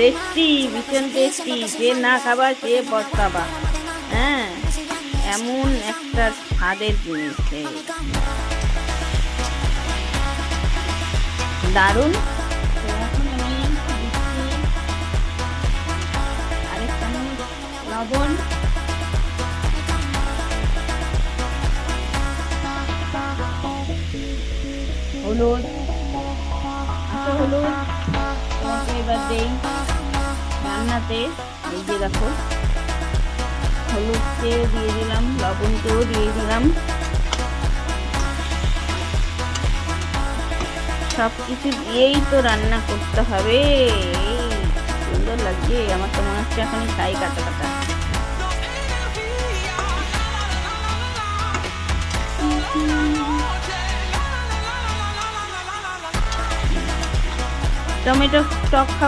Tasty, ভীষণ tasty. যে না খাবা সে পস্তাবা। হ্যাঁ, এমন একটা স্বাদের জিনিস দারুণ। তো এখন আমি দিচ্ছি আরেক চামচ লবণ, হলুদ, হলুদ তোমাকে এবার দেই রান্নাতে। এই যে দেখো, হলুদকেও দিয়ে দিলাম, লবণকেও দিয়ে দিলাম। সব কিছু দিয়েই তো রান্না করতে হবে। সুন্দর লাগছে, আমার তো মনে হচ্ছে এখনই খাই কাটা কাটা। টমেটো টক